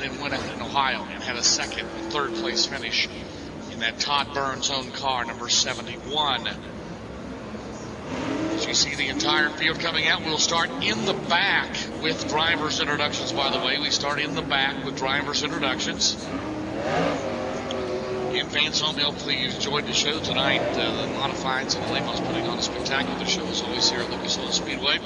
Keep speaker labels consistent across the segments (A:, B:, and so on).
A: and then went out in Ohio and had a second and third place finish in that Todd Burns' own car, number 71. As you see the entire field coming out, we'll start in the back with drivers' introductions, by the way. We start in the back with drivers' introductions. And fans home, hopefully you enjoyed the show tonight. The Modifieds and the Lemos putting on a spectacular show as always here at Lucas Oil Speedway.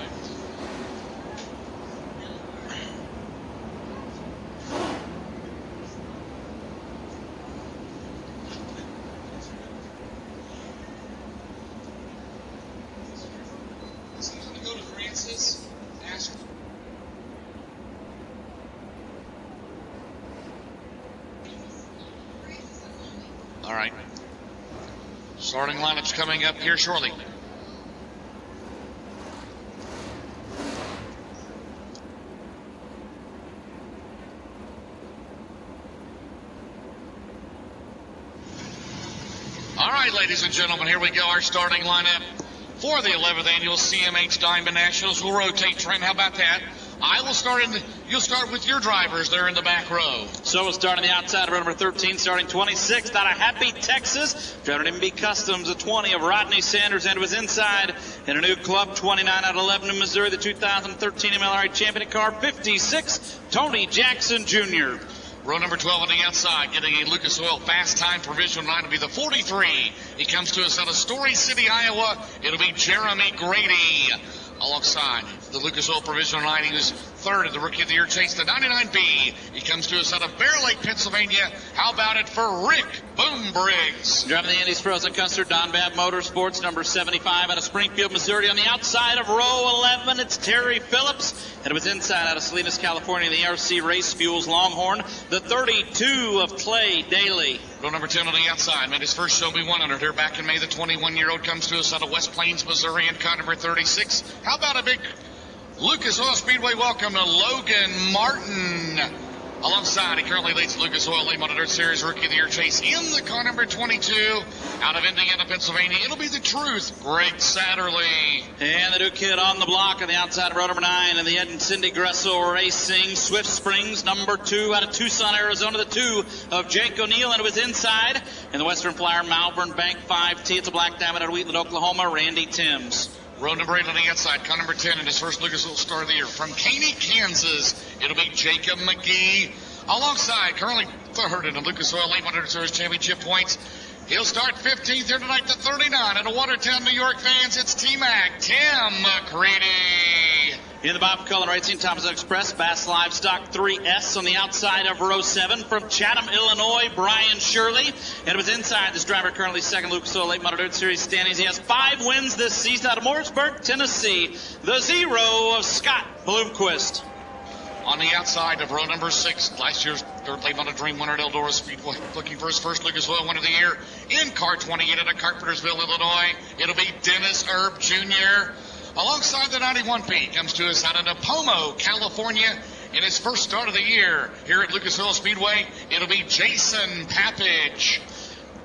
A: All right. Starting lineup's coming up here shortly. All right, ladies and gentlemen, here we go. Our starting lineup for the 11th Annual CMH Diamond Nationals. We'll rotate. Trent, how about that? I will start you'll start with your drivers there in the back row.
B: So we'll start on the outside of row number 13, starting 26th out of Happy, Texas. Driving MB Customs, the 20 of Rodney Sanders, and was inside in a new club, 29 out of 11 in Missouri, the 2013 MLRA champion car, 56, Tony Jackson Jr.
A: Row number 12 on the outside, getting a Lucas Oil fast time provisional line to be the 43. He comes to us out of Story City, Iowa. It'll be Jeremy Grady. Alongside the Lucas Oil provisional line, he was third at the Rookie of the Year chase, the 99B. He comes to us out of Bear Lake, Pennsylvania. How about it for Rick Boom Briggs?
B: Driving the Andy's Frozen Custard, Don Babb Motorsports, number 75 out of Springfield, Missouri. On the outside of row 11, it's Terry Phillips. And it was inside out of Salinas, California, the RC Race Fuels Longhorn, the 32 of Clay Daly.
A: Row number 10 on the outside made his first Show Me 100 here back in May. The 21-year-old comes to us out of West Plains, Missouri, in car number 36. How about a big Lucas Oil Speedway welcome to Logan Martin? Alongside, he currently leads the Lucas Oil Modified Series Rookie of the Year chase in the car number 22 out of Indiana, Pennsylvania. It'll be the Truth, Greg Satterley.
B: And the new kid on the block on the outside of row number 9 in the Ed and Cindy Gressel Racing, Swift Springs, number 2 out of Tucson, Arizona, the 2 of Jake O'Neill, and it was inside in the Western Flyer Malvern Bank 5T. It's a Black Diamond out of Wheatland, Oklahoma, Randy Timms.
A: Row number 8 on the outside, car number 10 in his first Lucas Oil Star of the Year. From Caney, Kansas, it'll be Jacob McGee. Alongside, currently third in the Lucas Oil 800 Series Championship points. He'll start 15th here tonight, the 39 in a Watertown, New York fans. It's T-Mac, Tim McCready.
B: In the Bob Cullen Racing, Thompson Express, Bass Livestock 3S on the outside of row 7. From Chatham, Illinois, Brian Shirley. And it was inside. This driver currently second Lucas Oil 800 Series standings. He has 5 wins this season out of Mooresburg, Tennessee. The 0 of Scott Bloomquist.
A: On the outside of row number 6, last year's third late on a Dream winner at Eldora Speedway, looking for his first Lucas Oil win of the year in car 28 at Carpentersville, Illinois. It'll be Dennis Erb Jr. Alongside the 91P comes to us out of Napomo, California, in his first start of the year here at Lucas Oil Speedway. It'll be Jason Papage.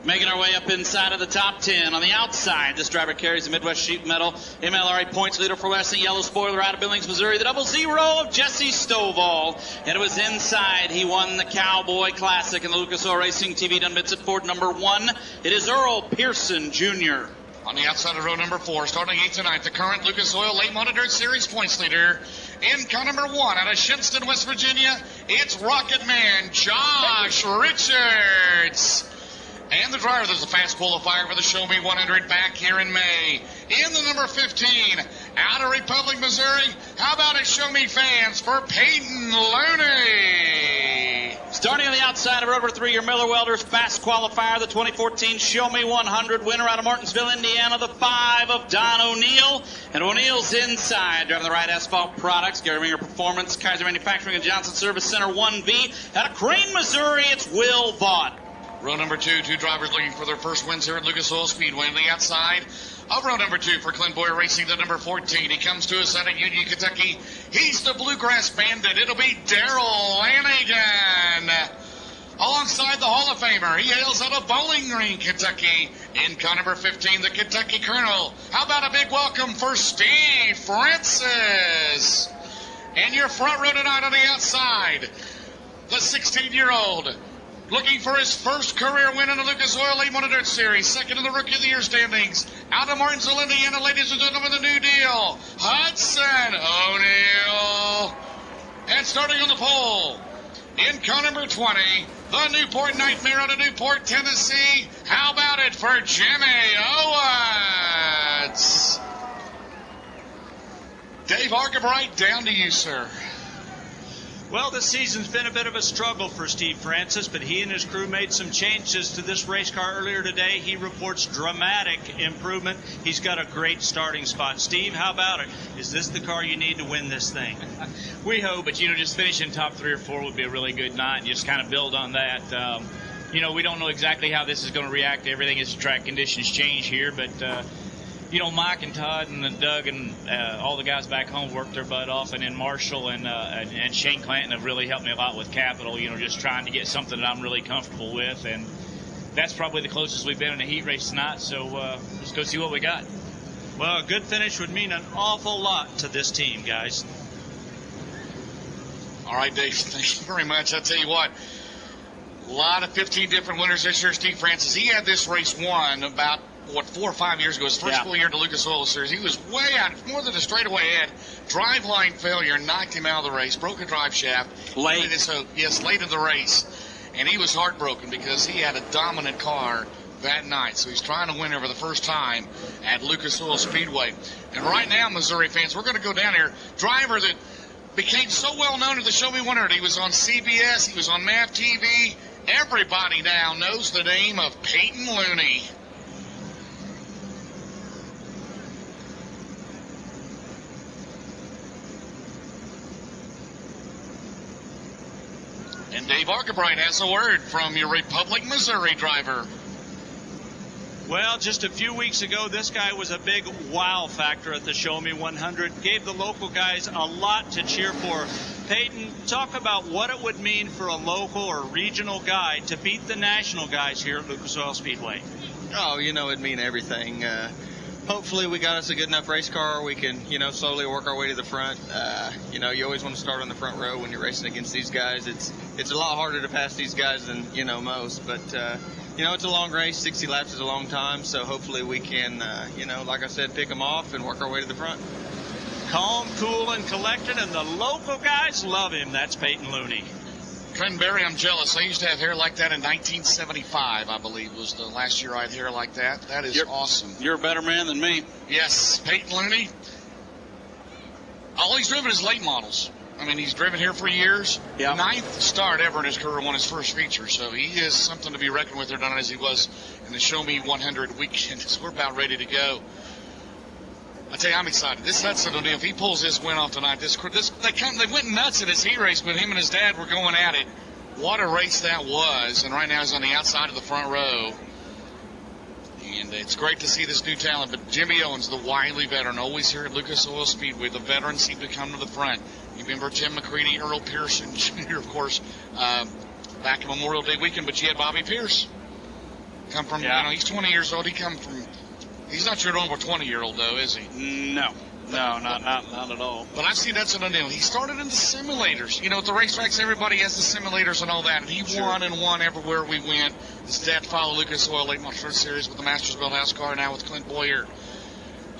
B: Making our way up inside of the top 10. On the outside, this driver carries the Midwest Sheet Metal MLRA points leader for Western Yellow Spoiler out of Billings, Missouri. The 00 of Jesse Stovall. And it was inside. He won the Cowboy Classic in the Lucas Oil Racing TV Done Bits at Ford number 1. It is Earl Pearson Jr.
A: On the outside of row number 4, starting 8th tonight, the current Lucas Oil Late Modified Series points leader in car number 1 out of Shinston, West Virginia. It's Rocket Man Josh Richards. And the driver, there's a fast qualifier for the Show Me 100 back here in May. In the number 15, out of Republic, Missouri, how about it, Show Me fans, for Peyton Looney?
B: Starting on the outside of row number 3, your Miller Welders fast qualifier, the 2014 Show Me 100 winner out of Martinsville, Indiana, the 5 of Don O'Neill. And O'Neill's inside, driving the right asphalt products, Gary Ringer Performance, Kaiser Manufacturing and Johnson Service Center 1V. Out of Crane, Missouri, it's Will Vaught.
A: Row number 2, 2 drivers looking for their first wins here at Lucas Oil Speedway. On the outside of row number 2 for Clint Boyer Racing, the number 14. He comes to us out of Union, Kentucky. He's the Bluegrass Bandit. It'll be Darrell Lanigan. Alongside the Hall of Famer, he hails out of Bowling Green, Kentucky. In car number 15, the Kentucky Colonel. How about a big welcome for Steve Francis? And your front row tonight on the outside, the 16-year-old. Looking for his first career win in the Lucas Oil Modified Series. Second in the Rookie of the Year standings. Out of Martinsville, Indiana, ladies and gentlemen, the New Deal. Hudson O'Neal. And starting on the pole, in car number 20, the Newport Nightmare out of Newport, Tennessee. How about it for Jimmy Owens? Dave Argabright, down to you, sir.
C: Well, this season's been a bit of a struggle for Steve Francis, but he and his crew made some changes to this race car earlier today. He reports dramatic improvement. He's got a great starting spot. Steve, how about it? Is this the car you need to win this thing?
D: We hope, but, just finishing top 3 or 4 would be a really good night and just kind of build on that. We don't know exactly how this is going to react to everything as the track conditions change here, but Mike and Todd and Doug and all the guys back home worked their butt off, and then Marshall and Shane Clanton have really helped me a lot with capital, just trying to get something that I'm really comfortable with, and that's probably the closest we've been in a heat race tonight, so let's go see what we got.
C: Well, a good finish would mean an awful lot to this team, guys.
A: All right, Dave, thank you very much. I'll tell you what, a lot of 15 different winners this year. Steve Francis, he had this race won about 4 or 5 years ago, his first full year in the Lucas Oil Series. He was way out, more than a straightaway ahead. Driveline failure knocked him out of the race, broke a drive shaft.
B: Late.
A: Late in the race. And he was heartbroken because he had a dominant car that night. So he's trying to win over the first time at Lucas Oil Speedway. And right now, Missouri fans, we're going to go down here. Driver that became so well known at the ShowMeDirt. He was on CBS. He was on MAV TV. Everybody now knows the name of Peyton Looney. And Dave Argabright has a word from your Republic, Missouri driver.
C: Well, just a few weeks ago, this guy was a big wow factor at the Show Me 100. Gave the local guys a lot to cheer for. Peyton, talk about what it would mean for a local or regional guy to beat the national guys here at Lucas Oil Speedway.
E: Oh, it'd mean everything. Hopefully we got us a good enough race car. We can, slowly work our way to the front. You always want to start on the front row when you're racing against these guys. It's a lot harder to pass these guys than, most. But, it's a long race. 60 laps is a long time. So hopefully we can, like I said, pick them off and work our way to the front.
C: Calm, cool, and collected, and the local guys love him. That's Peyton Looney.
A: Trent Berry, I'm jealous. I used to have hair like that in 1975, I believe, was the last year I had hair like that. That is awesome.
B: You're a better man than me.
A: Yes, Peyton Looney. All he's driven is late models. I mean, he's driven here for years.
B: Yeah. 9th
A: start ever in his career, won his first feature. So he is something to be reckoned with, not as he was in the Show Me 100 weekend. So we're about ready to go. I tell you, I'm excited. This Hudson O'Neal, if he pulls this win off tonight, they went nuts in his heat race, but him and his dad were going at it. What a race that was. And right now he's on the outside of the front row. And it's great to see this new talent. But Jimmy Owens, the wily veteran, always here at Lucas Oil Speedway. The veterans seem to come to the front. You remember Tim McCready, Earl Pearson Jr., of course, back in Memorial Day weekend. But you had Bobby Pierce come from, he's 20 years old. He's not your normal 20-year-old, though, is he?
B: No, not at all.
A: But I've seen Hudson O'Neal. He started in the simulators. At the racetracks, everybody has the simulators and all that. And he won and won everywhere we went. His dad followed Lucas Oil Late Model Series with the Masters Built House car, now with Clint Boyer.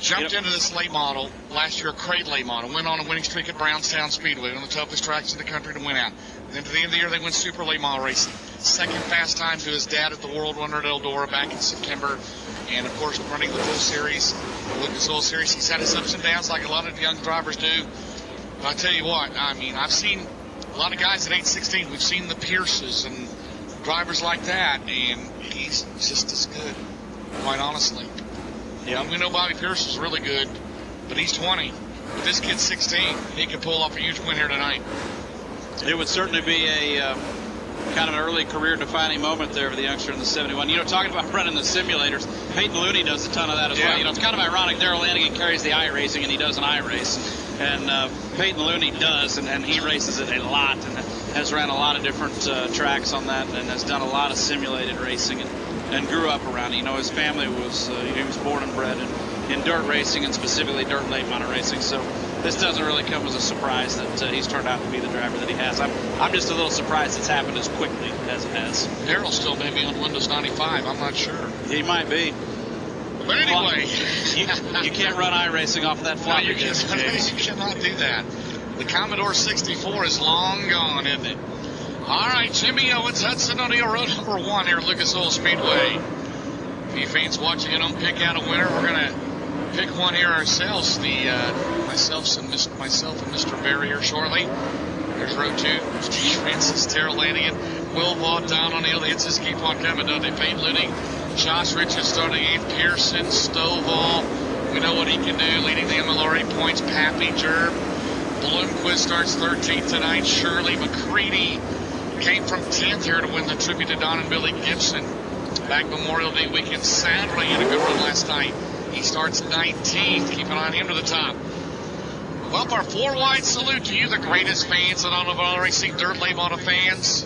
A: Jumped into this late model, last year a crate late model. Went on a winning streak at Brownstown Speedway, one of the toughest tracks in the country to win at. Then to the end of the year, they went super late model racing. Second fast time to his dad at the World Wonder at Eldora back in September. And, of course, running the full series, the Lucas Oil Series. He's had his ups and downs like a lot of young drivers do. But I tell you what, I've seen a lot of guys at 8:16. We've seen the Pierces and drivers like that, and he's just as good, quite honestly. Yeah, we know Bobby Pierce is really good, but he's 20. But this kid's 16. He could pull off a huge win here tonight.
B: It would certainly be a kind of an early career-defining moment there for the youngster in the 71. Talking about running the simulators, Peyton Looney does a ton of that as well. It's kind of ironic. Darrell Lanigan carries the iRacing, and he does an iRace. And Peyton Looney does, and he races it a lot and has ran a lot of different tracks on that and has done a lot of simulated racing and grew up around it. His family was, he was born and bred in dirt racing and specifically dirt late model racing. So this doesn't really come as a surprise that he's turned out to be the driver that he has. I'm just a little surprised it's happened as quickly as it has.
A: Darrell still may be on Windows 95. I'm not sure.
B: He might be.
A: But anyway,
B: you can't run iRacing off of that floppy
A: you
B: disk, James.
A: You cannot do that. The Commodore 64 is long gone, isn't it? All right, Jimmy Owens, Hudson O'Neill, road number 1 here at Lucas Oil Speedway. A few fans watching it on Pick Out a Winner. We're going to pick one here ourselves. Myself and Mr. Barry here shortly. There's row 2. Steve Francis, Terrell Lanigan, Will Vaught, Don O'Neill. The hits just keep on coming, don't they? Payne Looting, Josh Richards starting 8th, Pearson, Stovall. We know what he can do, leading the MLRA points. Pappy, Jerb. Bloomquist starts 13th tonight. Shirley McCready came from 10th here to win the tribute to Don and Billy Gibson. Back Memorial Day weekend Saturday, had a good run last night. He starts 19th. Keep an eye on him to the top. Well, our 4-wide salute to you, the greatest fans of automobile racing, dirt late auto fans.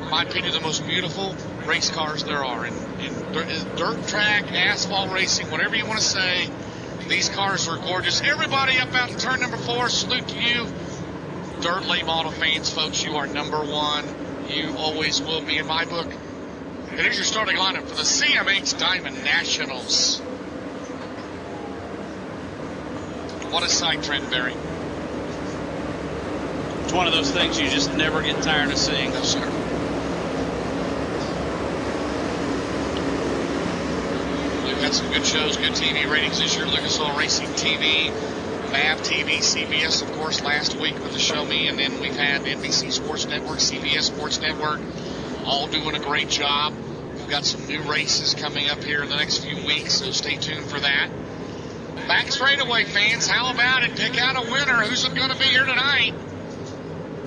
A: In my opinion, the most beautiful race cars there are. In dirt track, asphalt racing, whatever you want to say, these cars are gorgeous. Everybody up out in turn number 4, salute to you. Dirt late auto fans, folks, you are number 1. You always will be in my book. And here's your starting lineup for the CMH Diamond Nationals. What a sight, Trent Berry.
B: It's one of those things you just never get tired of seeing.
A: No, sir. We've had some good shows, good TV ratings this year. Lucas Oil Racing TV, MAV TV, CBS, of course, last week with the Show Me. And then we've had NBC Sports Network, CBS Sports Network, all doing a great job. We've got some new races coming up here in the next few weeks, so stay tuned for that. Back straightaway, fans. How about it? Pick out a winner. Who's going to be here tonight?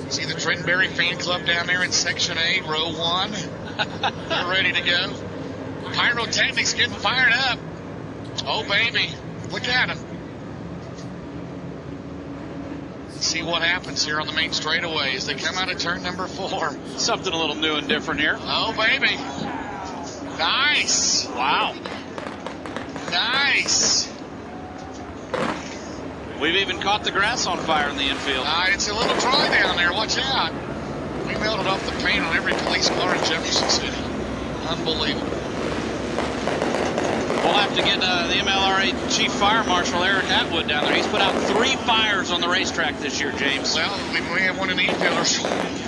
A: See the Trent Berry fan club down there in Section A, row 1. They're ready to go. Pyrotechnics getting fired up. Oh, baby. Look at them. Let's see what happens here on the main straightaway as they come out of turn number 4.
B: Something a little new and different here.
A: Oh, baby. Nice.
B: Wow.
A: Nice.
B: We've even caught the grass on fire in the infield.
A: It's a little dry down there. Watch out. We melted off the paint on every police car in Jefferson City. Unbelievable.
B: We'll have to get the MLRA Chief Fire Marshal Eric Atwood down there. He's put out 3 fires on the racetrack this year, James.
A: Well, we may have one in the infield or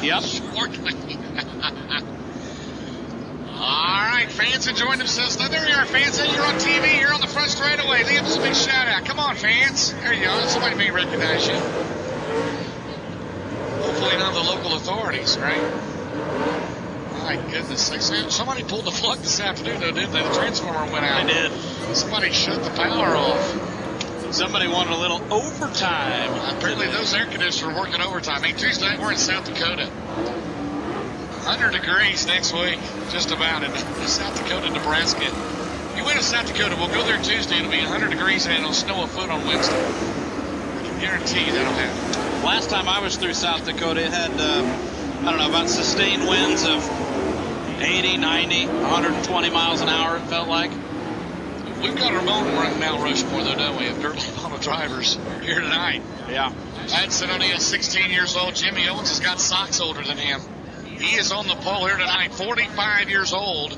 B: Yep.
A: shortly. All right, fans enjoying themselves. Now, there you are, fans. Hey, you're on TV. You're on the front straightaway. Leave us a big shout out. Come on, fans. There you go. Somebody may recognize you. Hopefully not the local authorities, right? My goodness. Somebody pulled the plug this afternoon, though, didn't they? The transformer went out.
B: They did.
A: Somebody shut the power off.
B: Somebody wanted a little overtime.
A: Apparently those air conditioners are working overtime. Hey, Tuesday night we're in South Dakota. 100 degrees next week, just about, in South Dakota, Nebraska. You went to South Dakota, we'll go there Tuesday. It'll be 100 degrees and it'll snow a foot on Wednesday. I can guarantee you that'll happen.
B: Last time I was through South Dakota, it had, about sustained winds of 80, 90, 120 miles an hour, it felt like.
A: We've got our own running Mount Rushmore, though, don't we, of dirt late drivers here tonight.
B: Yeah.
A: Hudson O'Neill, 16 years old. Jimmy Owens has got socks older than him. He is on the pole here tonight, 45 years old.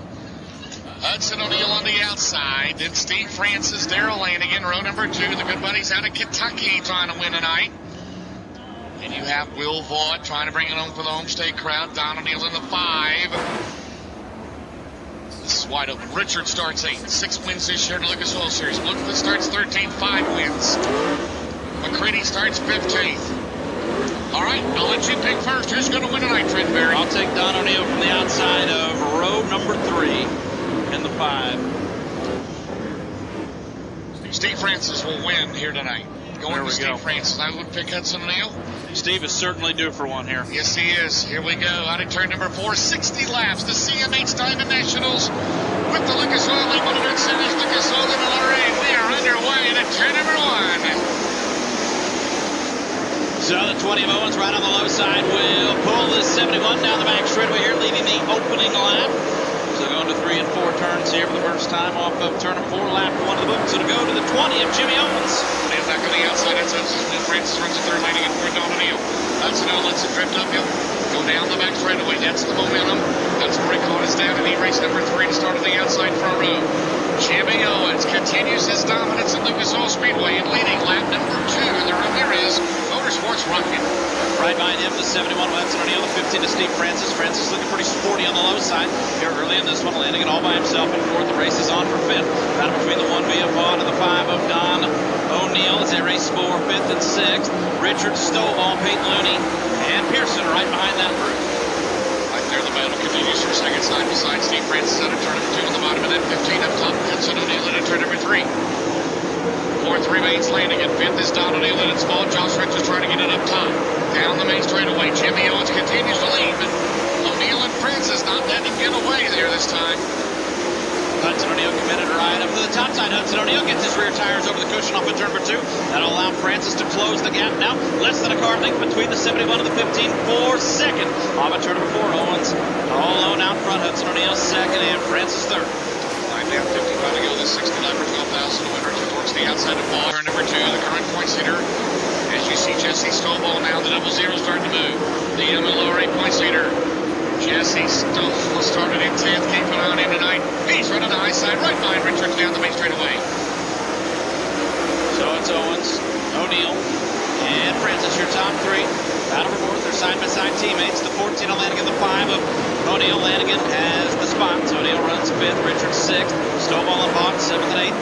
A: Hudson O'Neill on the outside. Then Steve Francis, Darrell Lanigan, row number 2. The good buddies out of Kentucky trying to win tonight. And you have Will Vaught trying to bring it home for the home state crowd. Don O'Neill's in the 5. This is wide open. Richard starts 8. 6 wins this year in the Lucas Oil Series. Bloomquist starts 13, 5 wins. McCready starts 15th. All right, I'll let you pick first. Who's going to win tonight, Trent Berry?
B: I'll take Don O'Neill from the outside of row number 3 in the 5.
A: Steve Francis will win here tonight. Going
B: There
A: to
B: we
A: Steve
B: go.
A: Francis. I would pick Hudson O'Neill.
B: Steve is certainly due for one here.
A: Yes, he is. Here we go. Out of turn number 4, 60 laps. The CMH Diamond Nationals with the Lucas Oil Modified Series, Lucas Oil MLRA. We are underway at turn number 1.
B: So the 20 of Owens right on the low side will pull the 71 down the back straightaway here, leading the opening lap. So going to 3 and 4 turns here for the first time off of turn number 4, lap 1 of the book. So to go to the 20 of Jimmy Owens.
A: And back on the outside, that's Hudson. Francis runs the third lane again for Don O'Neill. Hudson lets it drift uphill. Go down the back straightaway. That's the momentum. That's where he caught us down, and he raced number 3 to start on the outside front row. Jimmy Owens continues his dominance at Lucas Oil Speedway and leading lap number 2. There is Motorsports Rocket.
B: Right behind him, the 71 Hudson O'Neill, the 15 to Steve Francis. Francis looking pretty sporty on the low side here early in this one, landing it all by himself in 4th. The race is on for 5th. Battle between the 1B of Vaughn and the 5 of Don O'Neill as they race for 5th and 6th. Richard Stovall, Peyton Looney, and Pearson right behind that group.
A: Right there, the battle continues for second side beside Steve Francis at a turn number 2 on the bottom, and then 15 up top. Hudson O'Neill at a turn number 3. 4th remains landing at 5th is Don O'Neill at its ball. Josh Richards trying to get it up top. Down the main straightaway, Jimmy Owens continues to lead, but O'Neill and Francis not letting him get away there this time.
B: Hudson O'Neill committed right up to the top side. Hudson O'Neill gets his rear tires over the cushion off of turn number 2. That'll allow Francis to close the gap now. Less than a car length between the 71 and the 15 for second. Off of turn number 4, Owens all alone out front. Hudson O'Neill second and Francis third.
A: 9 down, 55 to go. The 60 lap for 12,000 winner towards the outside of ball. Turn number 2, the current points leader. As you see Jesse Stovall now, the 00 starting to move. The MLRA points leader. Jesse Stovall started in 10th, keeping on him tonight. He's running the high side right behind Richards down the main straightaway.
B: So it's Owens, O'Neill, and Francis, your top 3. Battle for 4th, they're side-by-side teammates. The 14 of Lanigan, the 5 of O'Neill. Lanigan has the spots. O'Neill runs 5th, Richards 6th, Stovall and Vaughn 7th and 8th.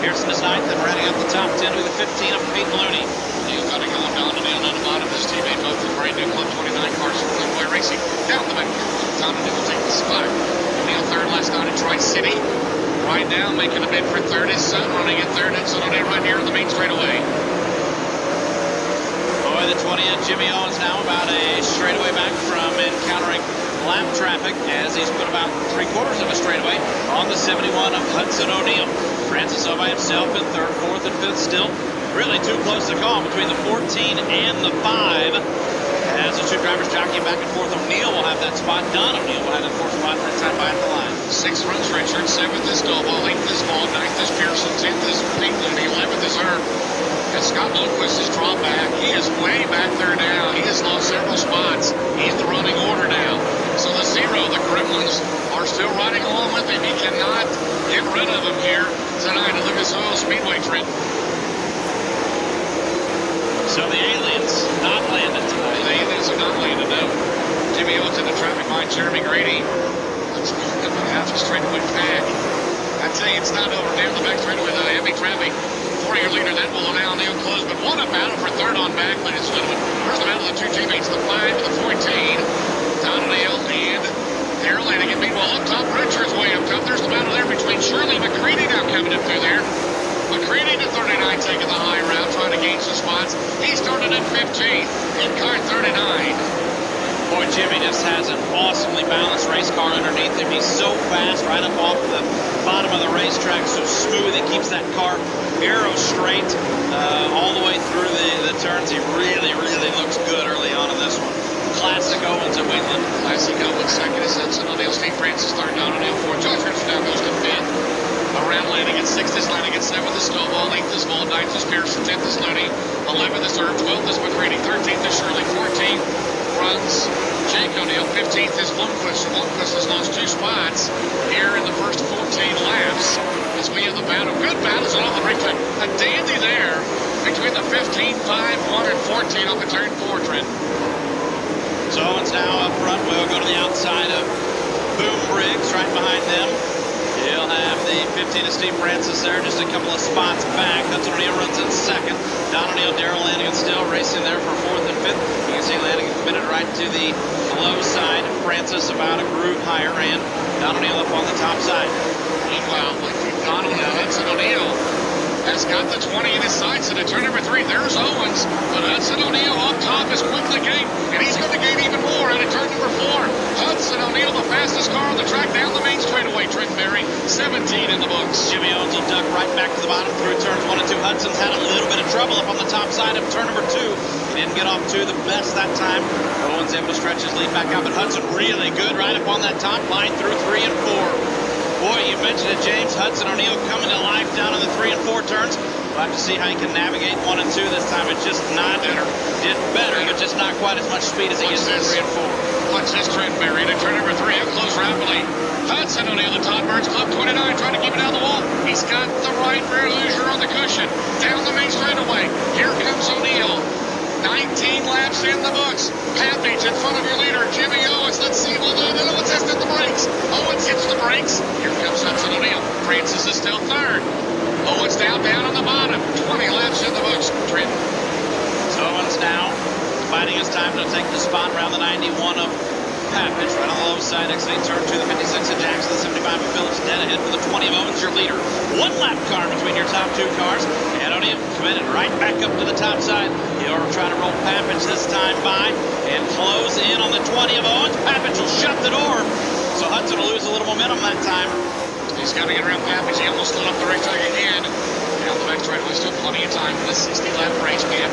B: Pearson is 9th, and rounding out the top 10 with the 15 of Peyton Looney.
A: O'Neill got it going down O'Neill on the bottom. His teammate, both the brand new Club 29 cars from Clearlight Racing. Down the back. Don O'Neill will take the spot. O'Neill third last night at Tri-City. Right now making a bid for third. His son running at third. Hudson O'Neill right here on the main straightaway.
B: Boy, the 20 of Jimmy Owens now about a straightaway back from encountering lap traffic as he's put about 3/4 of a straightaway on the 71 of Hudson O'Neill. Francis all by himself in 3rd, 4th, and 5th still. Really too close to call between the 14 and the 5. As the 2 drivers jockeying back and forth, O'Neill will have that spot. Don O'Neill will have that 4th spot that time by the line.
A: 6th runs Richards, 7th is Stovall, 8th is Vaughn, 9th is Pearson, 10th is Peyton Looney, 11th is Herb. And Scott Lundquist has dropped back. He is way back there now. He has lost several spots. He's the running order now. So the 0, the Gremlins, are still riding along with him. He cannot get rid of him here tonight at Lucas Oil Speedway, Trent.
B: So the aliens not landed tonight.
A: The aliens are not landed, no. Jimmy Owens in the traffic behind Jeremy Grady. Looks like a half a straightaway back. I tell you, it's not over. Down the back straightaway, the heavy traffic. 4-year leader, that will allow Neil close. But what a battle for third on back, ladies and gentlemen. Here's the battle of the 2 teammates, the 5 to the 14. Don O'Neill and Darrell Lanigan. Meanwhile, up top, Richards way up top. There's the battle there between Shirley McCready now coming up through there. McCready to 39, taking the high route, trying to gain some spots. He started at 15 in car 39.
B: Boy, Jimmy just has an awesomely balanced race car underneath him. He's so fast right up off the bottom of the racetrack, so smooth. He keeps that car arrow straight all the way through the turns. He really, really looks good early on in this one. Classic Owens at Wheatland.
A: Classic Owens, second is Hudson O'Neill. Steve Francis, third, Don O'Neill, fourth. Josh Richards now goes to 5th. Around landing at 6th is Lanigan, 7th is Stovall, 8th is Vaughn, 9th is Pearson, 10th is Looney, 11th is Herb, 12th is McCready, 13th is Shirley, 14th runs Jake O'Neill, 15th is Lundquist. Lundquist has lost 2 spots here in the first 14 laps as we have the battle. Good battles on the racetrack. A dandy there between the 15, 5, 1, and 14 on the turn 4 trend.
B: So Owens now up front. We'll go to the outside of Boom Briggs right behind them. He'll have the 15 of Steve Francis there, just a couple of spots back. Hudson O'Neill runs in 2nd. Don O'Neill, Darrell Lanigan still racing there for 4th and 5th. You can see Lanigan committed right to the low side. Francis about a groove higher, and Don O'Neill up on the top side.
A: Meanwhile, Don O'Neill, Hudson O'Neill has got the 20 in his sights at turn number 3. There's Owens, but Hudson O'Neill up top is quickly gained, and he's going to gain even more out of turn number 4. Hudson O'Neill, the fastest car on the track down the main straightaway. Trent Berry, 17 in the books.
B: Jimmy Owens will duck right back to the bottom through turns 1 and 2. Hudson's had a little bit of trouble up on the top side of turn number 2. He didn't get off to the best that time. Owens able to stretch his lead back out, but Hudson really good right up on that top line through 3 and 4. Boy, you mentioned it, James. Hudson O'Neal coming to life down in the 3 and 4 turns. We'll have to see how he can navigate 1 and 2 this time. It's just not better. Did better, but just not quite as much speed as he gets in 3 and 4.
A: Watch this trend, Barry. To turn number 3, he'll close rapidly. Hudson O'Neal, the Todd Burns Club 29, trying to keep it down the wall. He's got the right rear loser on the cushion. Down the main straightaway. Here comes O'Neal. 19 laps in the books. Pappage in front of your leader, Jimmy Owens. Let's see what Owens has hit the brakes. Owens hits the brakes. Here comes Hudson O'Neal. Francis is still third. Owens down on the bottom. 20 laps in the books. Trent.
B: So Owens now biding his time to take the spot around the 91 of Pappage, right on the low side, exiting turn 2, the 56 of Jackson, the 75 of Phillips, dead ahead for the 20 of Owens, your leader. 1 lap car between your top 2 cars, and O'Neal committed right back up to the top side. He'll try to roll Pappage this time by and close in on the 20 of Owens. Pappage will shut the door, so Hudson will lose a little momentum that time.
A: He's got to get around Pappage. He almost lit up the racetrack again. Down the back straightaway, still plenty of time for this 60-lap race. Gap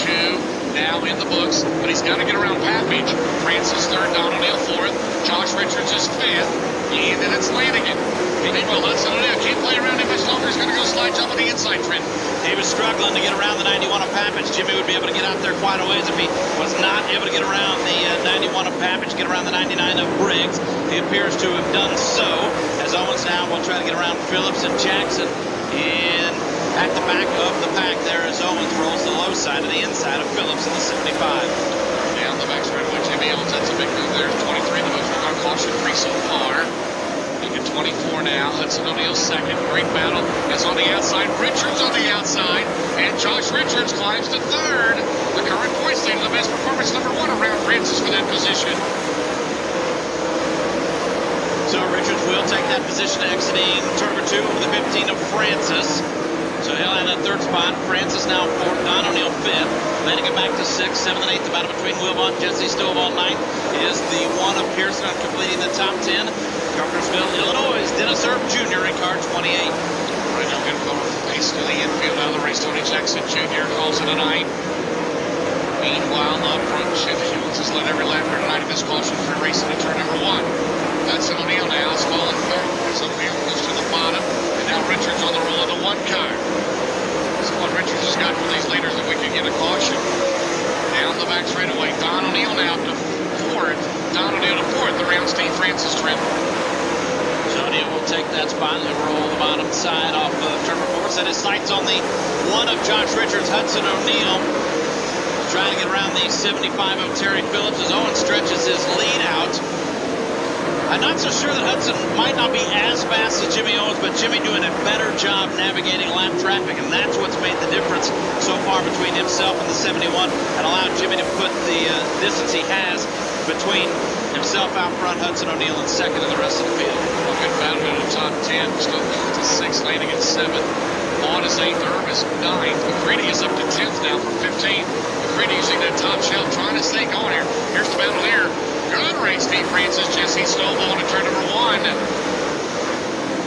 A: 22 now in the books, but he's got to get around Pappage. Francis third, Don O'Neal fourth, Josh Richards is fifth, and then it's Lanigan. Meanwhile, Hudson O'Neal can't play around him much longer. He's going to go slide jump on the inside, Trent.
B: He was struggling to get around the 91 of Pappage. Jimmy would be able to get out there quite a ways if he was not able to get around the 91 of Pappage, get around the 99 of Briggs. He appears to have done so, as Owens now will try to get around Phillips and Jackson. And at the back of the pack there as Owens rolls the low side and the inside of Phillips in the 75.
A: Down the back straightaway, Jimmy Owens, that's a big move there. 23 in the books. We're on caution free so far. Making 24 now. Hudson O'Neal second. Great battle. Is on the outside. Richards on the outside. And Josh Richards climbs to third. The current points leader, the best performance number 1 around Francis for that position.
B: So Richards will take that position exiting turn number 2 over the 15 of Francis. So he'll have that third spot. Francis now fourth. Don O'Neal fifth. Landing it back to 6th, 7th, and 8th. The battle between Wilmot and Jesse Stovall 9th is the 1 of Pearson on completing the top 10. Carpentersville, Illinois, Dennis Erb Jr. in car 28.
A: Right now, going to go pace to the infield out of the race. Tony Jackson Jr. calls it a night. Meanwhile, up front, Jimmy Owens has led every lap here tonight in this caution-free racing in turn number 1. Hudson O'Neal now is falling third. Hudson O'Neal goes to the bottom, and now Richards on the roll of the 1 car. So what Richards has got for these leaders that we can get a caution. Down the back straightaway, Don O'Neal now to 4th. Don O'Neal to 4th around Steve Francis Trent.
B: So O'Neal will take that spot and roll the bottom side off of turn number 4. Set his sights on the 1 of Josh Richards. Hudson O'Neal trying to get around the 75 of Terry Phillips as Owen stretches his lead out. I'm not so sure that Hudson might not be as fast as Jimmy Owens, but Jimmy doing a better job navigating lap traffic, and that's what's made the difference so far between himself and the 71 and allowed Jimmy to put the distance he has between himself out front, Hudson O'Neal in 2nd, and the rest of the field.
A: A good battle in the top 10. Still going to 6th, landing at 7th. Vaughn is 8th, Erb is 9th. McCready is up to 10th now from 15th. McCready using that top shelf, trying to stay going here. Here's the battle here. Good race, Steve Francis, Jesse Stovall to turn number 1.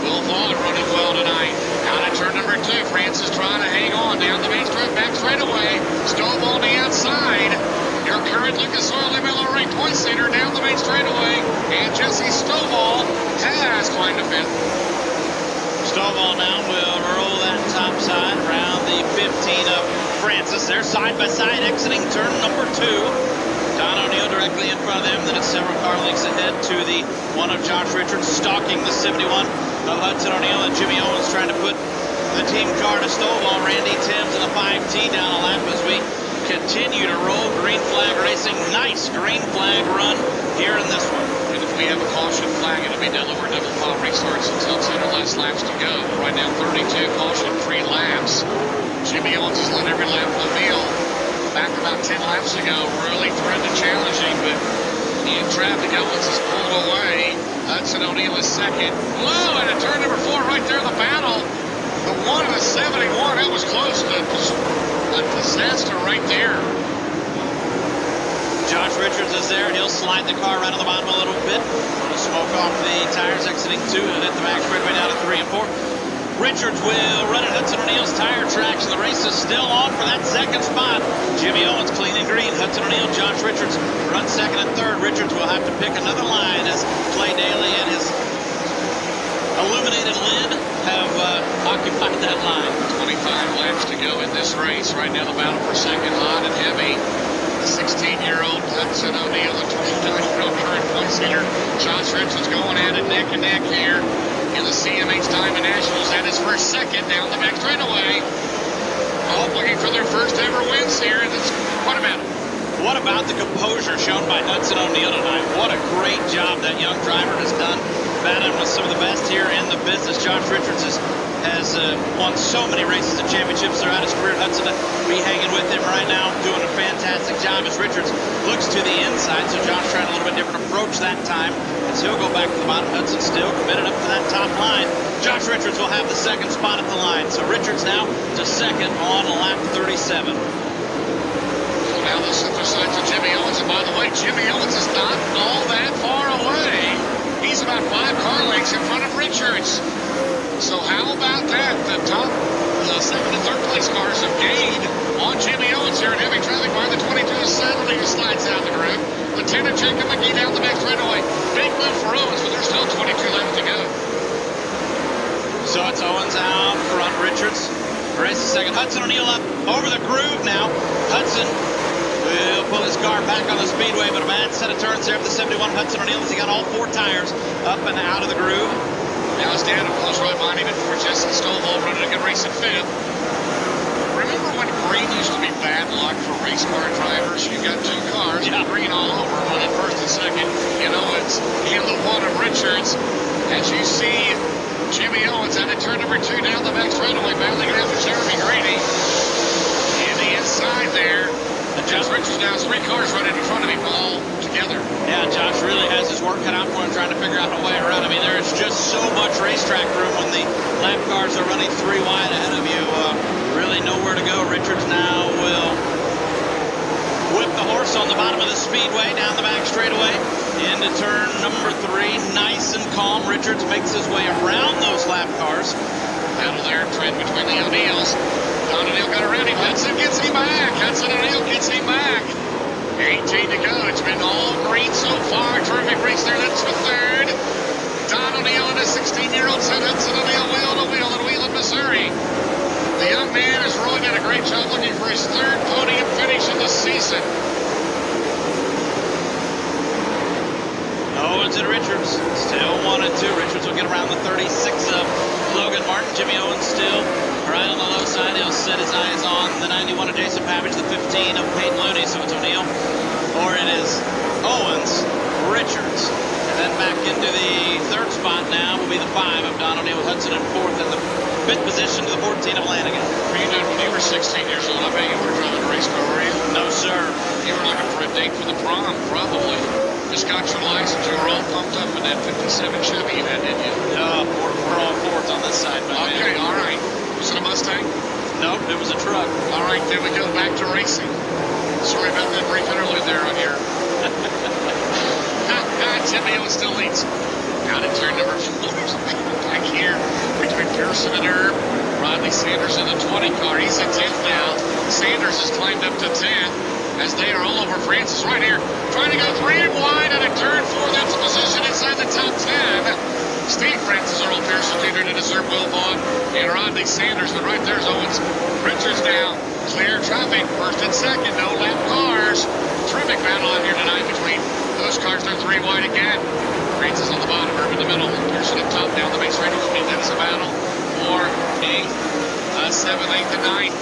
A: Will Vaughn running well tonight. Out at turn number 2, Francis trying to hang on down the main straight, back straightaway. Stovall on the outside. Your current Lucas Oil MLRA points leader down the main straightaway. And Jesse Stovall has climbed to 5th.
B: Stovall now will roll that top side around the 15 of Francis. They're side by side exiting turn number 2. Don O'Neal directly in front of them. Then it's several car lengths ahead to the 1 of Josh Richards, stalking the 71 of Hudson O'Neal, and Jimmy Owens trying to put the team car to Stovall. Randy Timms in the 5T down a lap as we continue to roll. Green flag racing. Nice green flag run here in this one.
A: And if we have a caution flag, it'll be double foul restarts until 10 or less laps to go. Right now, 32 caution-free laps. Jimmy Owens has led every lap of the field. Back about 10 laps ago, really threatened challenging, but in traffic, Owens is pulled away. Hudson O'Neal is 2nd. Whoa, and at turn number 4, right there, the battle. The 1 of the 71, that was close to a disaster right there.
B: Josh Richards is there, and he'll slide the car around on the bottom a little bit. Smoke off the tires exiting 2 and hit the back straightaway down to 3 and 4. Richards will run at Hudson O'Neill's tire tracks, and the race is still on for that second spot. Jimmy Owens clean and green. Hudson O'Neill, Josh Richards run second and third. Richards will have to pick another line as Clay Daly and his illuminated lid have occupied that line.
A: 25 laps to go in this race. Right now the battle for second, hot and heavy. The 16-year-old Hudson O'Neill, the 29-year-old current points leader. Josh Richards going at it neck and neck here in the CMH Diamond Nationals. That is for second down the back straightaway. All looking for their first ever wins here. What about it?
B: What about the composure shown by Hudson O'Neill tonight? What a great job that young driver has done, battling with some of the best here in the business. Josh Richards has won so many races and championships throughout his career. Hudson will be hanging with him right now, doing a fantastic job as Richards looks to the inside. So Josh trying a little bit different approach that time as he'll go back to the bottom. Hudson still committed up to that top line. Josh Richards will have the second spot at the line. So Richards now to second on lap 37.
A: Now the center side to Jimmy Owens, and by the way, Jimmy Owens is not all that far away. He's about 5 car lengths in front of Richards. So how about that? The top, the second and third place cars have gained on Jimmy Owens here in heavy traffic. By the 22 is settling, he slides out the group. Lieutenant Jacob McGee down the back straightaway. Big move for Owens, but there's still 22 left to go.
B: So it's Owens out front, Richards race the second. Hudson O'Neill up over the groove now. Hudson will pull his car back on the speedway, but a bad set of turns there for the 71 Hudson O'Neill as he got all 4 tires up and out of the groove.
A: Now it's down to close right behind him for Jesse Stovall running a good race in 5th. Remember when green used to be bad luck for race car drivers? You got 2 cars, green all over, one at first and second. You know, it's in the one of Richards. As you see Jimmy Owens out at turn number 2 down the back straightaway, battling it out with Jeremy Grady. In the inside there, Josh Richards now has 3 cars running in front of him all together.
B: Yeah, Josh really has his work cut out for him trying to figure out a way around. I mean, there is just so much racetrack room when the lap cars are running 3 wide ahead of you. Really nowhere to go. Richards now will whip the horse on the bottom of the speedway down the back straightaway into turn number 3. Nice and calm. Richards makes his way around those lap cars.
A: Battle there, trend between the O'Neills. Don O'Neill got around him. Hudson gets him back. Hudson O'Neill gets him back. 18 to go. It's been all green so far. Terrific race there. That's for third. Don O'Neill and a 16-year-old son, Hudson O'Neill, wheel to wheel in Wheatland, Missouri. The young man has really done a great job looking for his 3rd podium finish of the season.
B: Owens and Richards still 1 and 2. Richards will get around the 36 of Logan Martin. Jimmy Owens still right on the low side. He'll set his eyes on the 91 of Jason Pavage, the 15 of Peyton Looney. So it's O'Neill, or it is Owens, Richards. And then back into the 3rd spot now will be the 5 of Don O'Neill with Hudson in 4th, and the 5th position to the 14 of Lanigan.
A: Were you doing when you were 16 years old? I bet you were driving a race car, were you?
B: No, sir.
A: You were looking for a date for the prom, probably. Just got your license. You were all pumped up in that 57 Chevy you had, didn't you?
B: We're all 4s on this side.
A: Okay, all right. Was it a Mustang?
B: Nope, it was a truck.
A: All right, then we go back to racing. Sorry about that brief interlude there on your... Jimmy Owens still leads. Out at turn number 4. Back here between Pearson and Herb. Rodney Sanders in the 20 car. He's in 10th now. Sanders has climbed up to 10th as they are all over Francis right here. Trying to go 3 and wide at a turn 4. That's a position inside the top 10. Steve Francis, Earl Pearson Jr. to deserve Will Vaughn and Rodney Sanders. But right there's Owens. Richards now. Clear traffic. First and second. No lap cars. Terrific battle out here tonight between those cars. They're 3 wide again. Francis on the bottom. Herb in the middle. Pearson up top. Down the base radio. That is a battle for 8th, 7th, 8th, and 9th.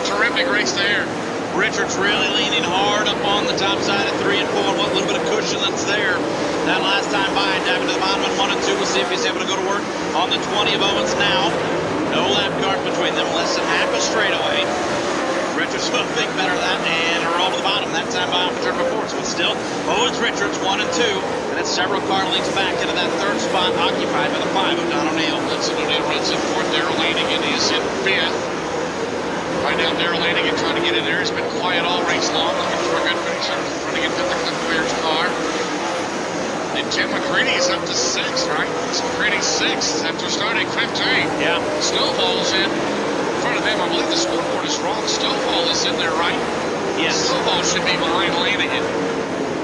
A: Terrific race there.
B: Richards really leaning hard up on the top side at 3 and 4. What little bit of cushion that's there. That last time by, diving to the bottom at 1 and 2. We'll see if he's able to go to work on the 20 of Owens now. No lap cars between them. Less than half a straightaway. Richards will think better of that and roll to the bottom. That time by off turn before. So it's still Owens Richards 1 and 2. And it's several car lengths back into that 3rd spot occupied by the 5 of Don O'Neill.
A: Hudson O'Neill runs in 4th. Darrell Lanigan is in 5th. Right now, Darrell Lanigan trying to get in there. It's been quiet all race long. Looking for a good finish. Running into the Cliff Bears car. And Tim McCready is up to 6th, right? So McCready's 6th after starting 15th.
B: Yeah.
A: Snowball's in front of them. I believe the scoreboard is wrong. Snowball is in there, right?
B: Yes.
A: Snowball should be behind Lanigan.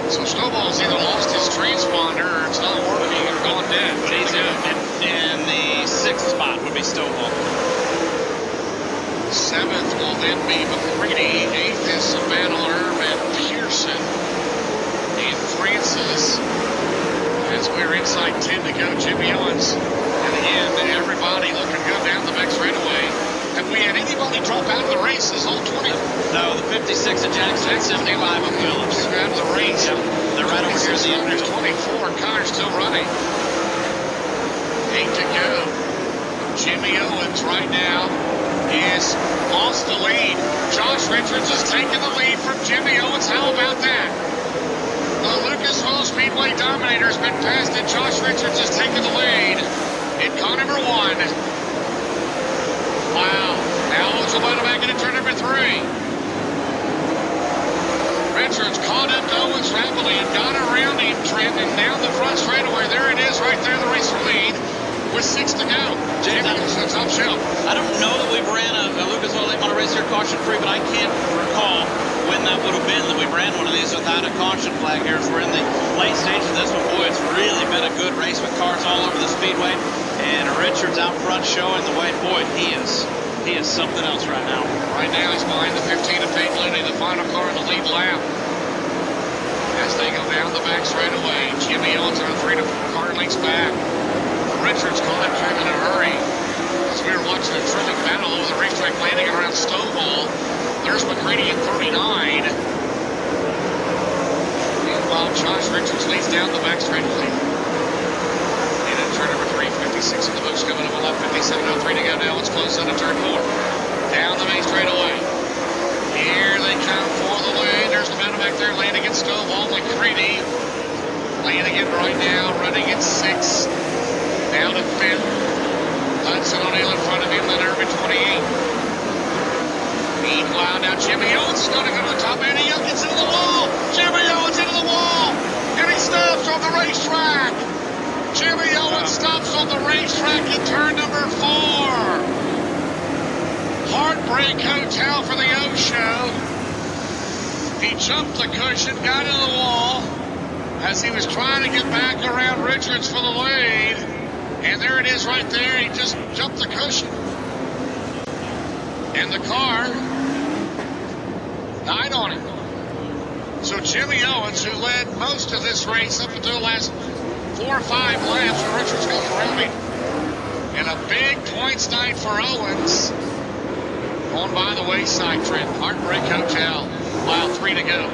A: So Snowball's either lost his transponder or it's not working or gone dead.
B: But he's in the 6th spot would be Stovall.
A: 7th will then be McCready. 8th is Savannah, and Pearson, and Francis. As we're inside 10 to go, Jimmy Owens. And again, everybody looking good down the back straightaway. Have we had anybody drop out of the race this whole 20?
B: No, the 56 of Jackson, 75 of Phillips.
A: Out of the race.
B: Yep. They're right over here at the end.
A: There's 24. Connor's still running. 8 to go. Jimmy Owens right now is lost the lead. Josh Richards is taking the lead from Jimmy Owens. How about that? The Lucas Oil Speedway Dominator has been passed, and Josh Richards is taking the lead in car number 1. Wow. Now Owens will bottom back into turn number 3. Richards caught up to Owens rapidly and got around him, trending down the front straightaway. There it is right there, the racer lead with 6 to go. Jimmy Owens on top shelf.
B: I don't know that we've ran a Lucas Oil late model race here caution-free, but I can't recall when that would have been that we ran one of these without a caution flag here. As we're in the late stage of this one, boy, it's really been a good race with cars all over the speedway. And Richards out front showing the way. Boy, he is something else right now.
A: Right now he's behind the 15 of Peyton Looney, the final car in the lead lap. As they go down the back straightaway, Jimmy Owens are 3 to 4 car lengths back. Richards caught him in a hurry. As we were watching a terrific battle over the racetrack, landing around Stovall. There's McCready in 39. Meanwhile, Josh Richards leads down the back straightaway. And in turn number 3, 56 in the books coming up on left, 57.03 to go now. It's close on to turn 4. Down the main straightaway. Here they come for the lead. There's the battle back there, landing at Stovall. McCready landing it right now, running at 6. Down to 5th. Hudson O'Neill in front of him, then Irvin 28. Meanwhile, now Jimmy Owens is going to go to the top, and he gets into the wall. Jimmy Owens into the wall, and he stops on the racetrack. Jimmy Owens stops on the racetrack in turn number 4. Heartbreak Hotel for the O Show. He jumped the cushion, got into the wall as he was trying to get back around Richards for the lead. And there it is right there. He just jumped the cushion. And the car died on him. So Jimmy Owens, who led most of this race up until the last 4 or 5 laps, and Richards goes around him. And a big points night for Owens. On by the wayside trip. Heartbreak Hotel. Wow, 3 to go.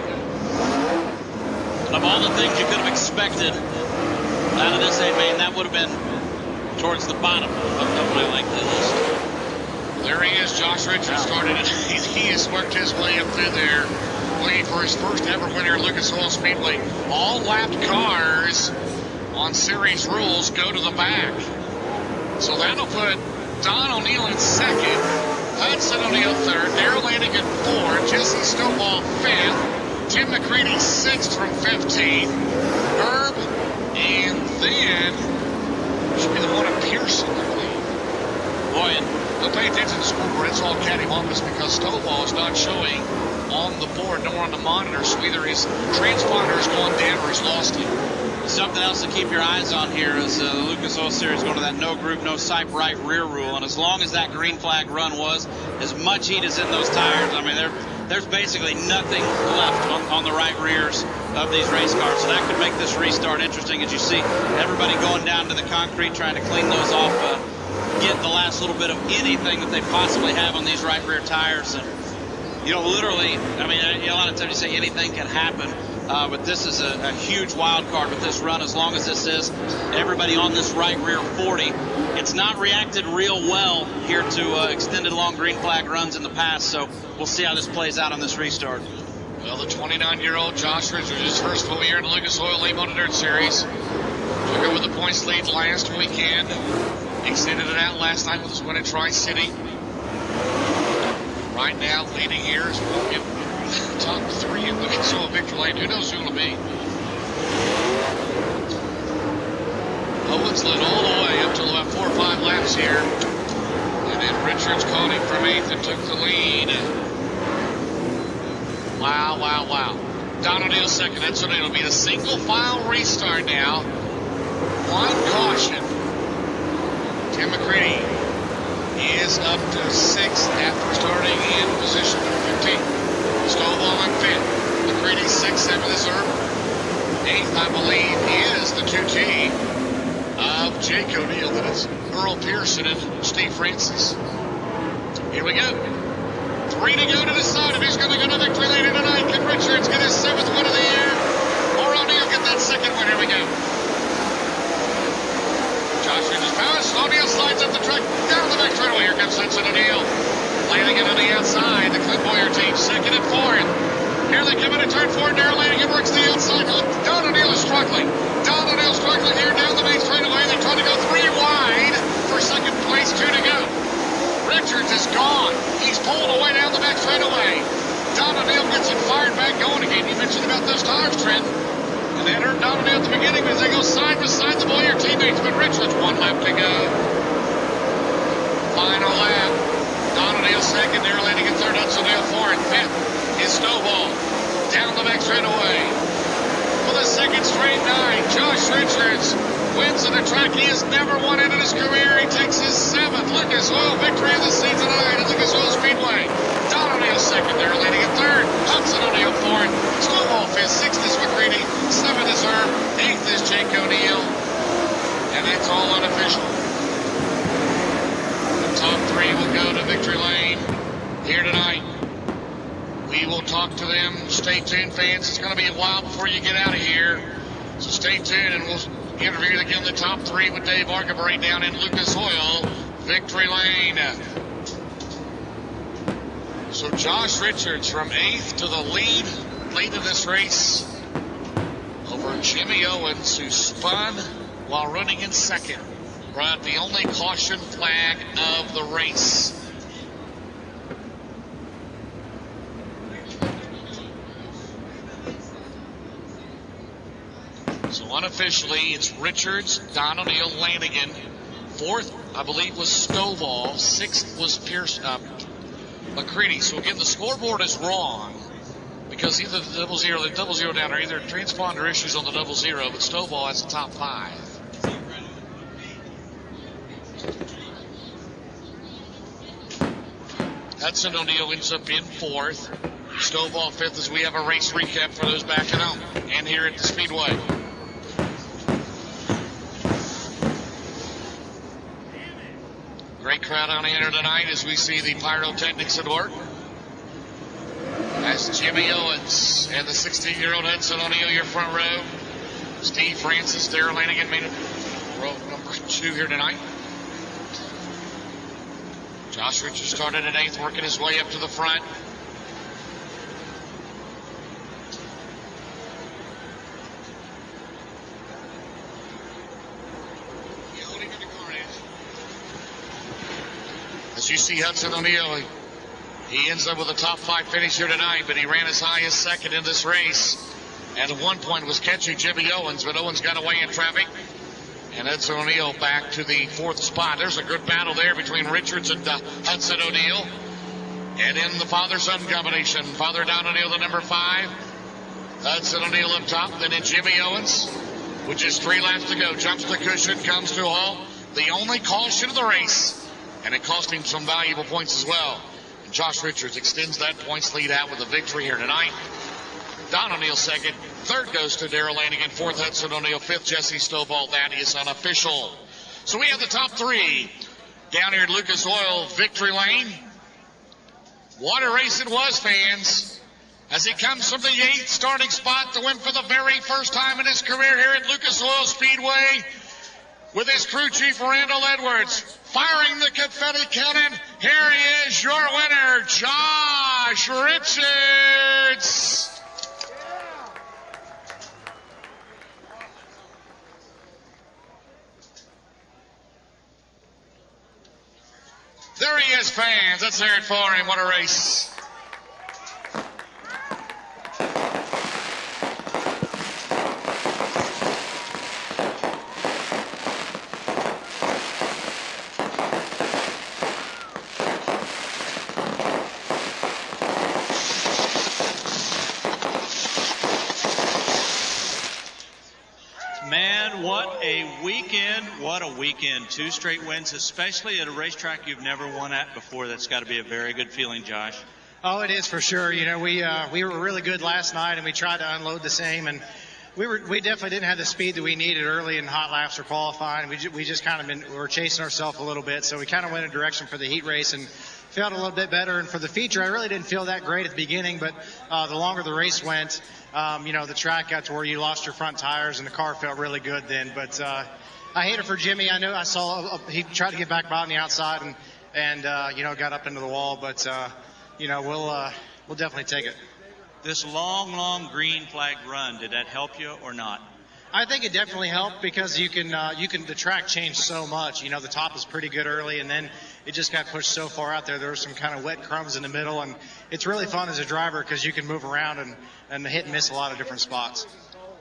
B: Of all the things you could have expected out of this main, that would have been towards the bottom of my likely list.
A: There he is. Josh Richards started it. He has worked his way up through there, playing for his first ever winner at Lucas Oil Speedway. All lapped cars on series rules go to the back. So that'll put Don O'Neill in 2nd, Hudson O'Neill 3rd, Darrell Lanigan 4th, Jesse Stovall 5th, Tim McCready 6th from 15th, Herb, and then should be the one of Pearson, I believe.
B: Boy, and
A: don't pay attention to the scoreboard. It's all cattywampus because Stovall is not showing on the board nor on the monitor. So either his transponder is going down or he's lost it.
B: something else to keep your eyes on here is the Lucas Oil Series going to that no group, no sight right rear rule. And as long as that green flag run was, as much heat is in those tires, I mean, there's basically nothing left on the right rears of these race cars. So that could make this restart interesting as you see everybody going down to the concrete trying to clean those off, get the last little bit of anything that they possibly have on these right rear tires. And, you know, literally, I mean, a lot of times you say anything can happen. But this is a huge wild card with this run. As long as this is everybody on this right rear 40, it's not reacted real well here to extended long green flag runs in the past. So we'll see how this plays out on this restart.
A: Well, the 29-year-old Josh Richards, his first full year in the Lucas Oil MLRA Series, took over the points lead last weekend, extended it out last night with his win at Tri-City. Right now, leading here is walking top three in Lucas Oil Victory Lane. Who knows who it'll be? Jenkins led all the way up till about 4 or 5 laps here. And then Richards caught him from 8th and took the lead. Wow, wow, wow. Don O'Neill second. That's what it'll be. The single file restart now. One caution. Tim McCready is up to 6th after starting in position number 15. Stovall in 5th. McCready 6th after this herb. 8th, I believe, is the 2T of Jake O'Neill. That is Earl Pearson and Steve Francis. Here we go. 3 to go to decide if he's going to go to victory lane tonight. Can Richards get his 7th win of the year? Or O'Neill get that 2nd win? Here we go. Josh Richards pass. O'Neill slides up the track. Down the back straightaway. Here comes Hudson O'Neill. Landing it on the outside. The Clint Boyer team 2nd and 4th. Here they come in at turn 4. Darrell Lanigan works the outside. Don O'Neill is struggling. Don O'Neill struggling here down the main straightaway. They try to go 3 wide for 2nd place. 2 to go. Richards is gone. He's pulled away down the back straightaway. Don O'Neill gets it fired back going again. You mentioned about those tires, Trent. And that hurt Don O'Neill at the beginning as they go side by side the Boyer teammates. But Richards 1 lap to go. Final lap. Don O'Neill 2nd. Darrell Lanigan 3rd. Hudson O'Neill 4th. 5th is Stovall. Down the back straightaway. For the 2nd straight night, Josh Richards wins at a track he has never won in his career. He takes his 7th Lucas Oil victory of the season tonight at Lucas Oil Speedway. Don O'Neill 2nd, Darrell Lanigan 3rd, Hudson O'Neill 4th, Stovall 5th, 6th is McCready, 7th is Herb, 8th is Jake O'Neill, and that's all unofficial. The top 3 will go to victory lane here tonight. We will talk to them. Stay tuned, fans. It's going to be a while before you get out of here. So stay tuned, and we'll interview again the top 3 with Dave Argabury down in Lucas Oil, victory lane. So Josh Richards from 8th to the lead of this race over Jimmy Owens, who spun while running in 2nd. Brought the only caution flag of the race. So unofficially, it's Richards, Don O'Neill, Lanigan. 4th, I believe, was Stovall. 6th was McCready. So again, the scoreboard is wrong because either the double zero down, or either transponder issues on the 00, but Stovall has the top 5. Hudson O'Neill ends up in 4th. Stovall 5th as we have a race recap for those back at home and here at the Speedway. Great crowd on here tonight as we see the pyrotechnics at work. That's Jimmy Owens and the 16-year-old Hudson O'Neill, your front row. Steve Francis, Darrell Lanigan made it row number 2 here tonight. Josh Richards started at 8th, working his way up to the front. As you see Hudson O'Neill, he ends up with a top 5 finish here tonight, but he ran as high as 2nd in this race. And at one point was catching Jimmy Owens, but Owens got away in traffic. And Hudson O'Neill back to the 4th spot. There's a good battle there between Richards and Hudson O'Neill. And in the father-son combination, Father Don O'Neill, the number 5. Hudson O'Neill up top, then in Jimmy Owens. With just 3 laps to go, jumps the cushion, comes to a halt. The only caution of the race. And it cost him some valuable points as well. And Josh Richards extends that points lead out with a victory here tonight. Don O'Neill 2nd. 3rd goes to Darrell Lanigan. 4th, Hudson O'Neill. 5th, Jesse Stovall. That is unofficial. So we have the top 3 down here at Lucas Oil victory lane. What a race it was, fans. As he comes from the 8th starting spot to win for the very first time in his career here at Lucas Oil Speedway. With his crew chief, Randall Edwards, firing the confetti cannon. Here he is, your winner, Josh Richards. There he is, fans. Let's hear it for him. What a race.
C: what a weekend. What a weekend. 2 straight wins, especially at a racetrack you've never won at before. That's got to be a very good feeling, Josh.
F: Oh, it is for sure. You know, we were really good last night, and we tried to unload the same, and we definitely didn't have the speed that we needed early in hot laps or qualifying. We just kind of were chasing ourselves a little bit, so we kind of went in a direction for the heat race and felt a little bit better. And for the feature, I really didn't feel that great at the beginning, but the longer the race went, you know, the track got to where you lost your front tires, and the car felt really good then. But I hate it for Jimmy. I know I saw he tried to get back by on the outside and you know, got up into the wall, but you know, we'll definitely take it.
C: This long green flag run, did that help you or not?
F: I think it definitely helped because the track changed so much. You know, the top was pretty good early, and then it just got pushed so far out there. There were some kind of wet crumbs in the middle, and it's really fun as a driver because you can move around and hit and miss a lot of different spots.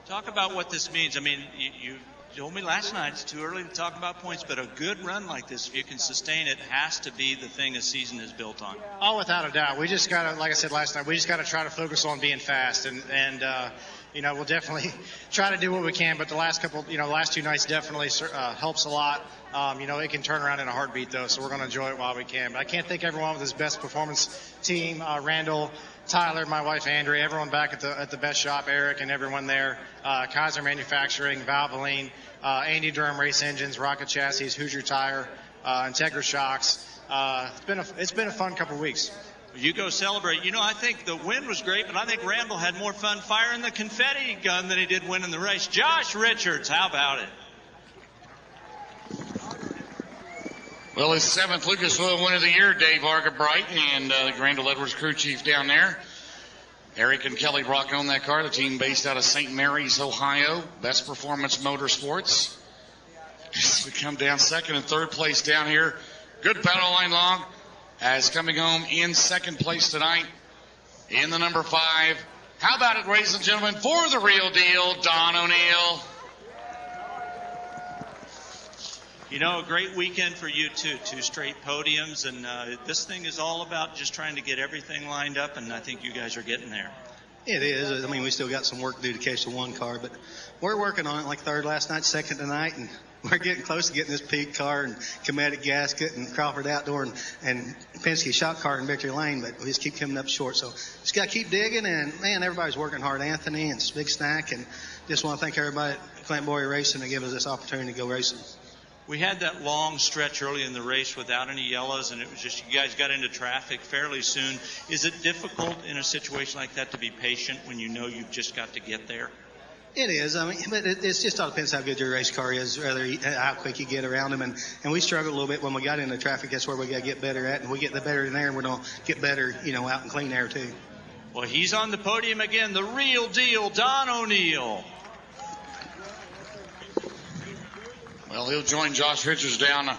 C: Talk about what this means. I mean, you told me last night it's too early to talk about points, but a good run like this, if you can sustain it, has to be the thing a season is built on.
F: Oh, without a doubt. We just got to, like I said last night, we just got to try to focus on being fast, and you know, we'll definitely try to do what we can, but the last 2 nights definitely helps a lot. You know, it can turn around in a heartbeat, though, so we're going to enjoy it while we can. But I can't thank everyone with his best performance team, Randall, Tyler, my wife Andrea, everyone back at the best shop, Eric and everyone there, Kaiser Manufacturing, Valvoline, Andy Durham Race Engines, Rocket Chassis, Hoosier Tire, Integra Shocks. It's been a fun couple of weeks.
C: You go celebrate. You know, I think the win was great, but I think Randall had more fun firing the confetti gun than he did winning the race. Josh Richards, how about it?
A: Well, his 7th Lucas Oil Win of the Year, Dave Argabright, and the Grandel Edwards crew chief down there. Eric and Kelly Brock own that car, the team based out of St. Mary's, Ohio. Best Performance Motorsports. We come down 2nd and 3rd place down here. Good battle line long. As coming home in 2nd place tonight in the number 5. How about it, ladies and gentlemen, for the real deal, Don O'Neill.
C: You know, a great weekend for you, too. 2 straight podiums, and this thing is all about just trying to get everything lined up, and I think you guys are getting there.
G: It is. I mean, we still got some work to do to catch the 1 car, but we're working on it, like 3rd last night, 2nd tonight, and we're getting close to getting this Peak car and Cometic Gasket and Crawford Outdoor and Penske Shop Car in Victory Lane, but we just keep coming up short. So just got to keep digging, and, man, everybody's working hard. Anthony and Big Snack, and just want to thank everybody at Clint Boyer Racing to give us this opportunity to go racing.
C: We had that long stretch early in the race without any yellows, and it was just you guys got into traffic fairly soon. Is it difficult in a situation like that to be patient when you know you've just got to get there?
G: It is. I mean, but it's just all depends how good your race car is, rather how quick you get around them. And we struggled a little bit when we got into traffic. That's where we got to get better at, and we get the better in there, and we're going to get better, you know, out in clean air too.
C: Well, he's on the podium again, the real deal, Don O'Neill.
A: Well, he'll join Josh Richards down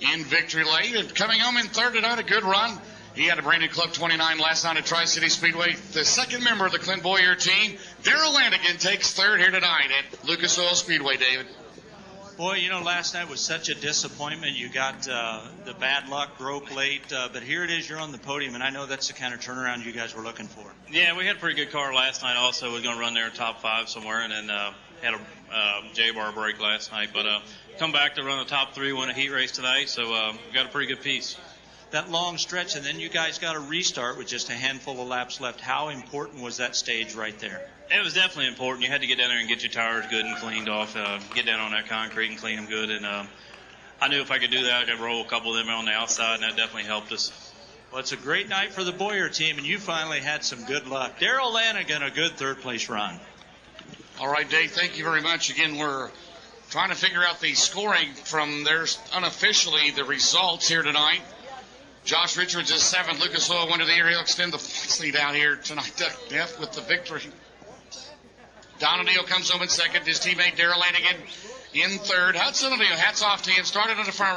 A: in Victory Lane. And coming home in 3rd tonight, a good run. He had a Brandon Club 29 last night at Tri-City Speedway. The 2nd member of the Clint Boyer team, Darrell Lanigan, takes 3rd here tonight at Lucas Oil Speedway, David.
C: Boy, you know, last night was such a disappointment. You got the bad luck, broke late, but here it is, you're on the podium, and I know that's the kind of turnaround you guys were looking for.
H: Yeah, we had a pretty good car last night also. We were going to run there top 5 somewhere, and then had a J-bar break last night. But come back to run the top 3, win a heat race today, so we got a pretty good piece.
C: That long stretch, and then you guys got a restart with just a handful of laps left. How important was that stage right there?
H: It was definitely important. You had to get down there and get your tires good and cleaned off, get down on that concrete and clean them good. And I knew if I could do that, I could roll a couple of them on the outside, and that definitely helped us.
C: Well, it's a great night for the Boyer team, and you finally had some good luck. Darrell Lanigan, a good 3rd place run.
A: All right, Dave, thank you very much. Again, we're trying to figure out the scoring from there's unofficially the results here tonight. Josh Richards is 7th. Lucas Oil Win of the Year. He'll extend the points lead out here tonight. Death with the victory. Don O'Neill comes home in 2nd. His teammate Darrell Lanigan in 3rd. Hudson O'Neill, hats off to him. Started on the front.